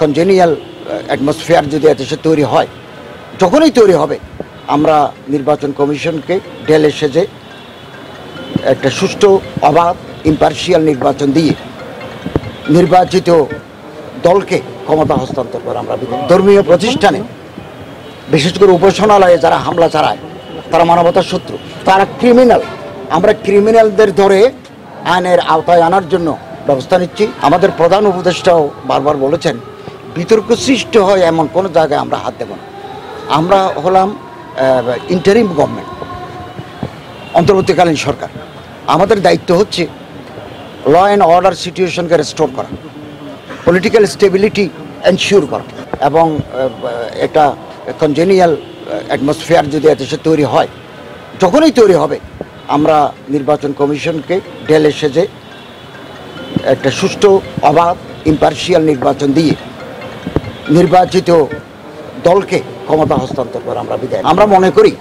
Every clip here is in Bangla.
কনজেনিয়াল অ্যাটমসফিয়ার যদি এদেশে তৈরি হয়, যখনই তৈরি হবে আমরা নির্বাচন কমিশনকে ঢেলে সেজে একটা সুষ্ঠু, অবাধ, ইম্পার্শিয়াল নির্বাচন দিয়ে নির্বাচিত দলকে ক্ষমতা হস্তান্তর করে আমরা ধর্মীয় প্রতিষ্ঠানে, বিশেষ করে উপাসনালয়ে যারা হামলা চালায় তারা মানবতার শত্রু, তারা ক্রিমিনাল। আমরা ক্রিমিনালদের ধরে আইনের আওতায় আনার জন্য ব্যবস্থা নিচ্ছি। আমাদের প্রধান উপদেষ্টাও বারবার বলেছেন, বিতর্ক সৃষ্টি হয় এমন কোনো জায়গায় আমরা হাত দেব না। আমরা হলাম ইন্টারিম গভর্নমেন্ট, অন্তর্বর্তীকালীন সরকার। আমাদের দায়িত্ব হচ্ছে ল অ্যান্ড অর্ডার সিচুয়েশনকে রেস্টোর করা, পলিটিক্যাল স্টেবিলিটি এনশিওর করা, এবং একটা কনজেনিয়াল অ্যাটমসফিয়ার যদি এদেশে তৈরি হয়, যখনই তৈরি হবে আমরা নির্বাচন কমিশনকে ঢেলে সেজে একটা সুষ্ঠু, অবাধ, ইম্পার্শিয়াল নির্বাচন দিয়ে নির্বাচিত দলকে ক্ষমতা হস্তান্তর করে আমরা মনে করি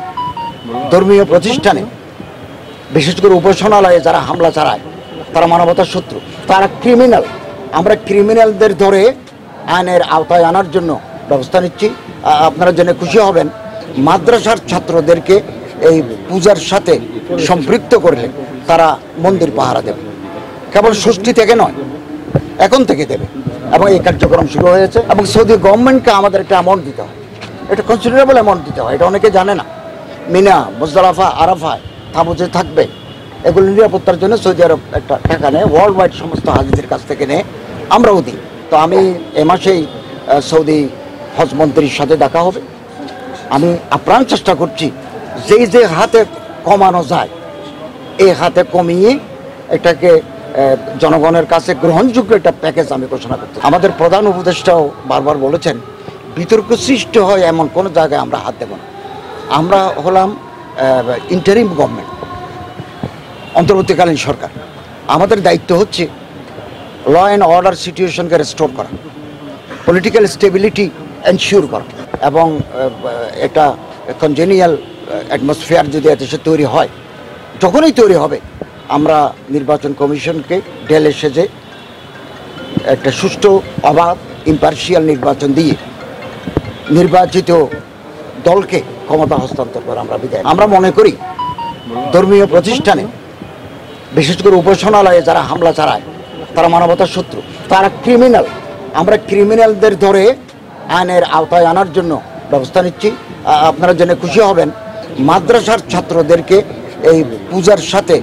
ধর্মীয় প্রতিষ্ঠানে, বিশেষ করে উপাসনালয়ে যারা হামলা চালায় তারা মানবতার শত্রু, তারা ক্রিমিনাল। আমরা ক্রিমিনালদের ধরে আইনের আওতায় আনার জন্য ব্যবস্থা নিচ্ছি। আপনারা জেনে খুশি হবেন, মাদ্রাসার ছাত্রদেরকে এই পূজার সাথে সম্পৃক্ত করলে তারা মন্দির পাহারা দেবে। কেবল ষষ্ঠী থেকে নয়, এখন থেকে দেবে, এবং এই কার্যক্রম শুরু হয়েছে। এবং সৌদি গভর্নমেন্টকে আমাদের একটা অ্যামাউন্ট দিতে হয়, এটা কনসিডারেবল অ্যামাউন্ট দিতে হয়। এটা অনেকে জানে না। মিনা, মুজদালিফা, আরাফায় তাঁবুতে থাকবে, এগুলো নিরাপত্তার জন্য সৌদি আরব একটা টাকা নেয়, ওয়ার্ল্ড ওয়াইড সমস্ত হাজিদের কাছ থেকে নেয়, আমরাও দিই। তো আমি এ মাসেই সৌদি হজ মন্ত্রীর সাথে দেখা হবে। আমি আপ্রাণ চেষ্টা করছি যে হাতে কমানো যায় এই হাতে কমিয়ে এটাকে জনগণের কাছে গ্রহণযোগ্য একটা প্যাকেজ আমি ঘোষণা করতে। আমাদের প্রধান উপদেষ্টাও বারবার বলেছেন, বিতর্ক সৃষ্টি হয় এমন কোনো জায়গায় আমরা হাত দেব না। আমরা হলাম ইন্টারিম গভর্নমেন্ট, অন্তর্বর্তীকালীন সরকার। আমাদের দায়িত্ব হচ্ছে ল অ্যান্ড অর্ডার সিচুয়েশনকে রেস্টোর করা, পলিটিক্যাল স্টেবিলিটি এনশিওর করা, এবং একটা কনজেনিয়াল অ্যাটমসফিয়ার যদি এদেশে তৈরি হয়, যখনই তৈরি হবে আমরা নির্বাচন কমিশনকে ঢেলে সেজে একটা সুষ্ঠু, অবাধ, ইম্পার্শিয়াল নির্বাচন দিয়ে নির্বাচিত দলকে ক্ষমতা হস্তান্তর করে আমরা মনে করি ধর্মীয় প্রতিষ্ঠানে, বিশেষ করে উপাসনালয়ে যারা হামলা চালায় তারা মানবতার শত্রু, তারা ক্রিমিনাল। আমরা ক্রিমিনালদের ধরে আইনের আওতায় আনার জন্য ব্যবস্থা নিচ্ছি। আপনারা জেনে খুশি হবেন, মাদ্রাসার ছাত্রদেরকে এই পূজার সাথে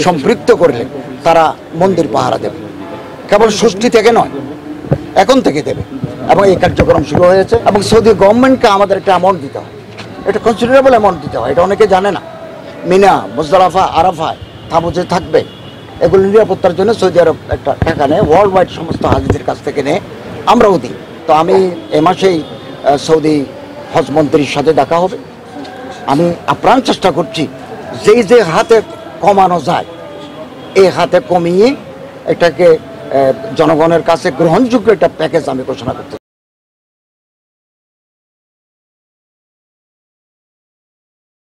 সম্পৃক্ত করলে তারা মন্দির পাহারা দেবে। কেবল ষষ্ঠী থেকে নয়, এখন থেকে দেবে, এবং এই কার্যক্রম শুরু হয়েছে। এবং সৌদি গভর্নমেন্টকে আমাদের একটা অ্যামাউন্ট দিতে হয়, এটা কনসিডারেবল অ্যামাউন্ট দিতে হয়। এটা অনেকে জানে না। মিনা, মুজদালিফা, আরাফায় তাঁবুতে থাকবে, এগুলো নিরাপত্তার জন্য সৌদি আরব একটা টাকা নেয়, ওয়ার্ল্ড ওয়াইড সমস্ত হাজিদের কাছ থেকে নেয়, আমরাও দিই। তো আমি এ মাসেই সৌদি হজ মন্ত্রীর সাথে দেখা হবে। আমি আপ্রাণ চেষ্টা করছি যে হাতে কমানো যায় এই হাতে কমিয়ে এটাকে জনগণের কাছে গ্রহণযোগ্য একটা প্যাকেজ আমি ঘোষণা করতে।